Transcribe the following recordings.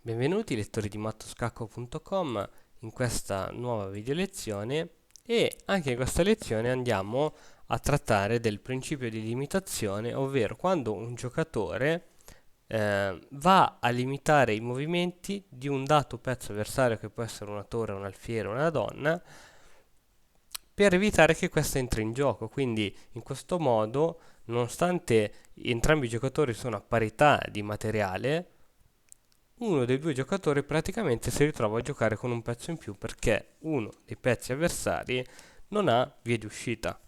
Benvenuti lettori di mattoscacco.com in questa nuova video lezione e anche in questa lezione andiamo a trattare del principio di limitazione, ovvero quando un giocatore va a limitare i movimenti di un dato pezzo avversario, che può essere una torre, un alfiere, una donna, per evitare che questa entri in gioco. Quindi in questo modo, nonostante entrambi i giocatori sono a parità di materiale, uno dei due giocatori praticamente si ritrova a giocare con un pezzo in più perché uno dei pezzi avversari non ha vie di uscita.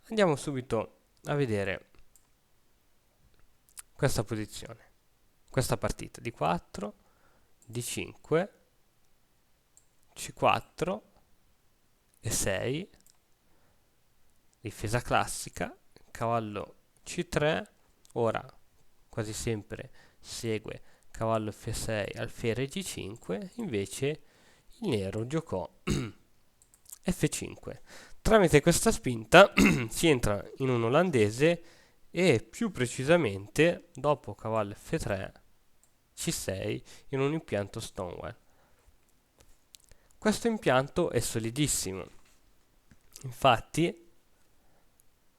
Andiamo subito a vedere questa posizione, questa partita di 4, di 5, C4 e 6, difesa classica, cavallo C3, ora quasi sempre segue cavallo F6, alfiere G5, invece il nero giocò F5. Tramite questa spinta si entra in un olandese e più precisamente dopo cavallo F3 C6 in un impianto Stonewall. Questo impianto è solidissimo, infatti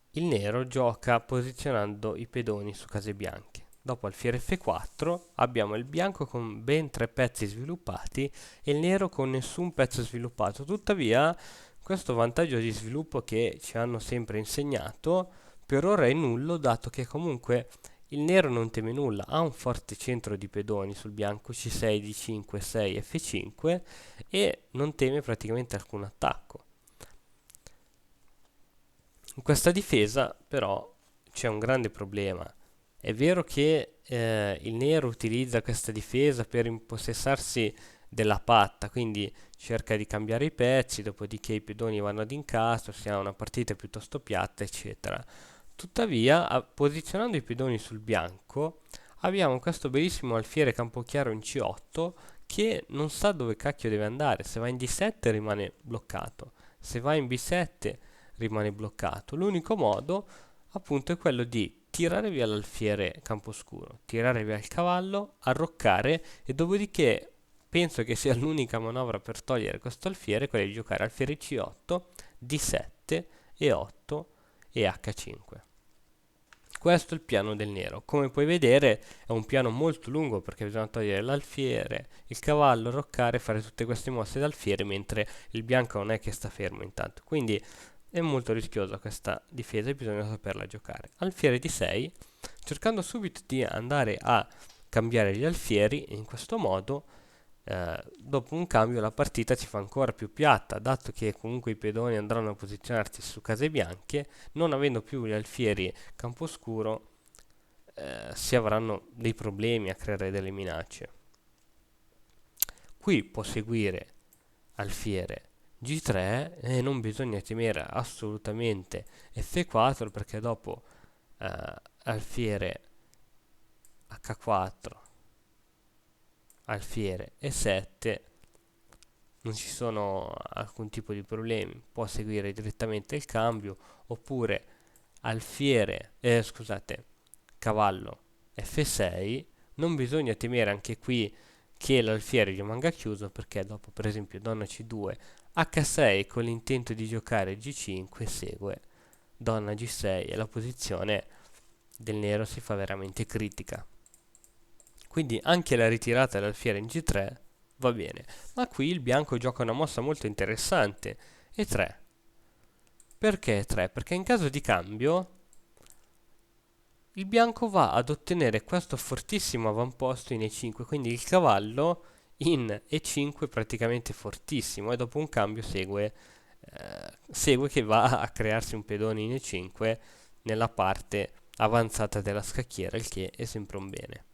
il nero gioca posizionando i pedoni su case bianche. Dopo alfiere F4 abbiamo il bianco con ben 3 pezzi sviluppati e il nero con nessun pezzo sviluppato. Tuttavia, questo vantaggio di sviluppo che ci hanno sempre insegnato per ora è nullo, dato che comunque il nero non teme nulla, ha un forte centro di pedoni sul bianco C6, D5, 6, F5 e non teme praticamente alcun attacco. In questa difesa però c'è un grande problema. È vero che il nero utilizza questa difesa per impossessarsi della patta, quindi cerca di cambiare i pezzi, dopodiché i pedoni vanno ad incasso, si ha una partita piuttosto piatta, eccetera. Tuttavia, posizionando i pedoni sul bianco, abbiamo questo bellissimo alfiere campochiaro in C8 che non sa dove cacchio deve andare. Se va in D7 rimane bloccato, se va in B7 rimane bloccato. L'unico modo, appunto, è quello di tirare via l'alfiere camposcuro, tirare via il cavallo, arroccare e dopodiché penso che sia l'unica manovra per togliere questo alfiere, quella di giocare alfiere C8, D7, E8 e H5. Questo è il piano del nero. Come puoi vedere è un piano molto lungo perché bisogna togliere l'alfiere, il cavallo, arroccare, fare tutte queste mosse d'alfiere mentre il bianco non è che sta fermo intanto. Quindi è molto rischiosa questa difesa e bisogna saperla giocare. Alfiere di 6, cercando subito di andare a cambiare gli alfieri, e in questo modo dopo un cambio la partita si fa ancora più piatta, dato che comunque i pedoni andranno a posizionarsi su case bianche, non avendo più gli alfieri camposcuro si avranno dei problemi a creare delle minacce. Qui può seguire alfiere G3 e non bisogna temere assolutamente F4 perché dopo alfiere H4, alfiere E7 non ci sono alcun tipo di problemi, può seguire direttamente il cambio oppure cavallo F6, non bisogna temere anche qui che l'alfiere rimanga chiuso perché dopo per esempio donna C2 H6 con l'intento di giocare G5 segue donna G6 e la posizione del nero si fa veramente critica. Quindi anche la ritirata dell'alfiere in G3 va bene, ma qui il bianco gioca una mossa molto interessante, E3. Perché E3? Perché in caso di cambio il bianco va ad ottenere questo fortissimo avamposto in E5, quindi il cavallo in E5 è praticamente fortissimo e dopo un cambio segue che va a crearsi un pedone in E5 nella parte avanzata della scacchiera, il che è sempre un bene.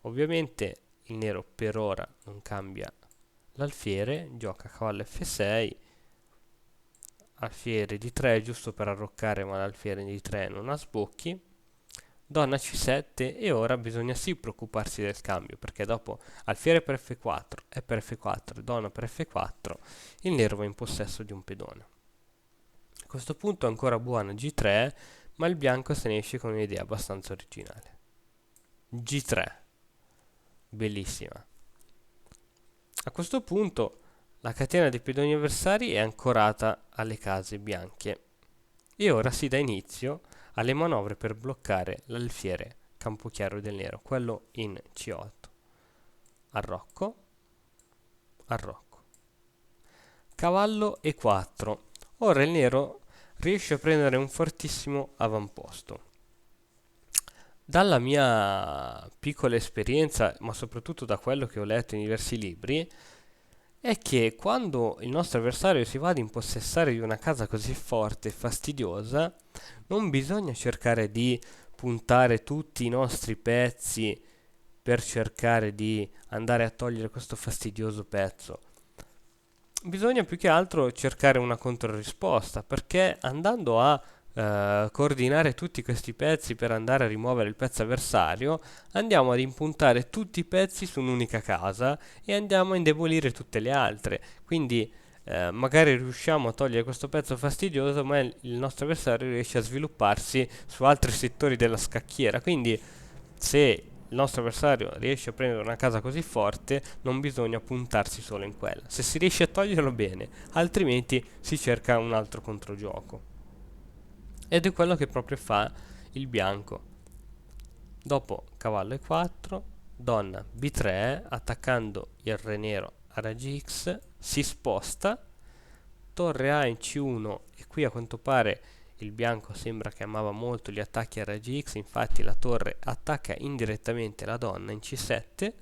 Ovviamente il nero per ora non cambia l'alfiere, gioca cavallo F6, alfiere di 3 giusto per arroccare, ma l'alfiere di 3 non ha sbocchi, donna C7 e ora bisogna sì preoccuparsi del cambio perché dopo alfiere per F4 e per F4 donna per F4 il nero va in possesso di un pedone. A questo punto è ancora buona G3, ma il bianco se ne esce con un'idea abbastanza originale. G3, bellissima. A questo punto la catena dei pedoni avversari è ancorata alle case bianche e ora si dà inizio alle manovre per bloccare l'alfiere Campochiaro del nero, quello in C8. Arrocco, arrocco. Cavallo E4. Ora il nero riesce a prendere un fortissimo avamposto. Dalla mia piccola esperienza, ma soprattutto da quello che ho letto in diversi libri, è che quando il nostro avversario si va ad impossessare di una casa così forte e fastidiosa, non bisogna cercare di puntare tutti i nostri pezzi per cercare di andare a togliere questo fastidioso pezzo. Bisogna più che altro cercare una controrisposta, perché andando a coordinare tutti questi pezzi per andare a rimuovere il pezzo avversario, andiamo ad impuntare tutti i pezzi su un'unica casa e andiamo a indebolire tutte le altre. Quindi magari riusciamo a togliere questo pezzo fastidioso, ma il nostro avversario riesce a svilupparsi su altri settori della scacchiera. Quindi se il nostro avversario riesce a prendere una casa così forte, non bisogna puntarsi solo in quella. Se si riesce a toglierlo bene, altrimenti si cerca un altro controgioco. Ed è quello che proprio fa il bianco. Dopo cavallo E4, donna B3, attaccando il re nero a raggi X, si sposta, torre A in C1 e qui a quanto pare il bianco sembra che amava molto gli attacchi a raggi X, infatti la torre attacca indirettamente la donna in C7,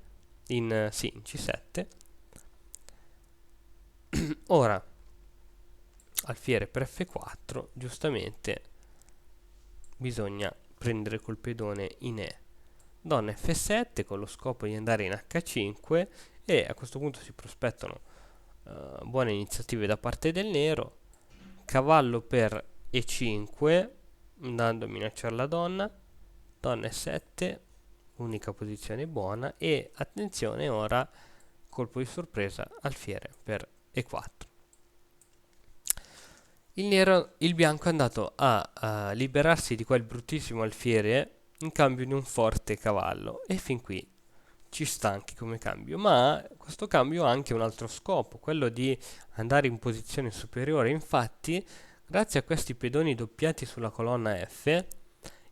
in C7. Ora, alfiere per F4, giustamente bisogna prendere col pedone in E. Donna F7 con lo scopo di andare in H5 e a questo punto si prospettano buone iniziative da parte del nero. Cavallo per E5 andando a minacciare la donna. Donna E7, unica posizione buona e attenzione ora colpo di sorpresa alfiere per E4. Il bianco è andato a liberarsi di quel bruttissimo alfiere in cambio di un forte cavallo e fin qui ci sta anche come cambio, ma questo cambio ha anche un altro scopo, quello di andare in posizione superiore. Infatti, grazie a questi pedoni doppiati sulla colonna F,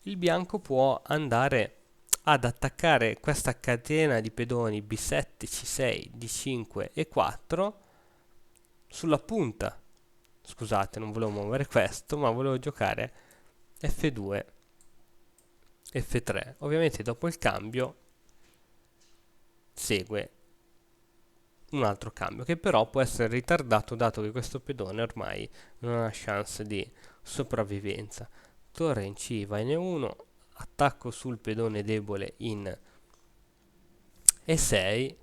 il bianco può andare ad attaccare questa catena di pedoni B7, C6, D5 e 4 sulla punta. Scusate, non volevo muovere questo, ma volevo giocare F2, F3. Ovviamente dopo il cambio segue un altro cambio che però può essere ritardato dato che questo pedone ormai non ha chance di sopravvivenza. Torre in C va in E1, attacco sul pedone debole in E6,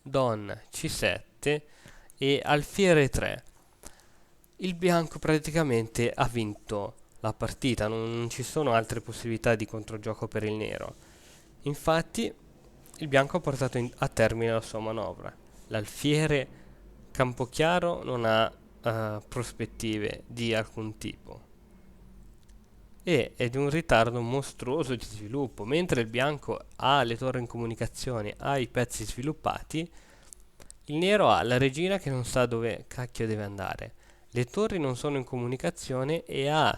donna C7 e alfiere 3. Il bianco praticamente ha vinto la partita, non ci sono altre possibilità di controgioco per il nero. Infatti il bianco ha portato a termine la sua manovra. L'alfiere Campochiaro non ha prospettive di alcun tipo e è di un ritardo mostruoso di sviluppo. Mentre il bianco ha le torri in comunicazione, ha i pezzi sviluppati, il nero ha la regina che non sa dove cacchio deve andare. Le torri non sono in comunicazione e ha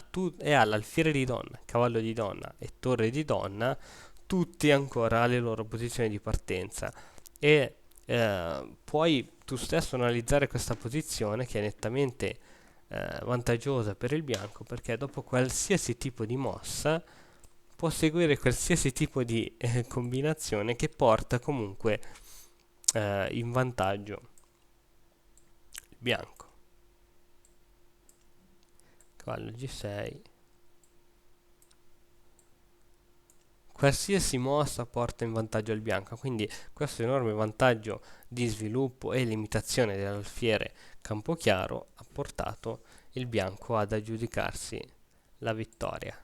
l'alfiere di donna, cavallo di donna e torre di donna, tutti ancora alle loro posizioni di partenza. E puoi tu stesso analizzare questa posizione che è nettamente vantaggiosa per il bianco, perché dopo qualsiasi tipo di mossa può seguire qualsiasi tipo di combinazione che porta comunque in vantaggio il bianco. Cavallo G6. Qualsiasi mossa porta in vantaggio il bianco, quindi questo enorme vantaggio di sviluppo e limitazione dell'alfiere Campochiaro ha portato il bianco ad aggiudicarsi la vittoria.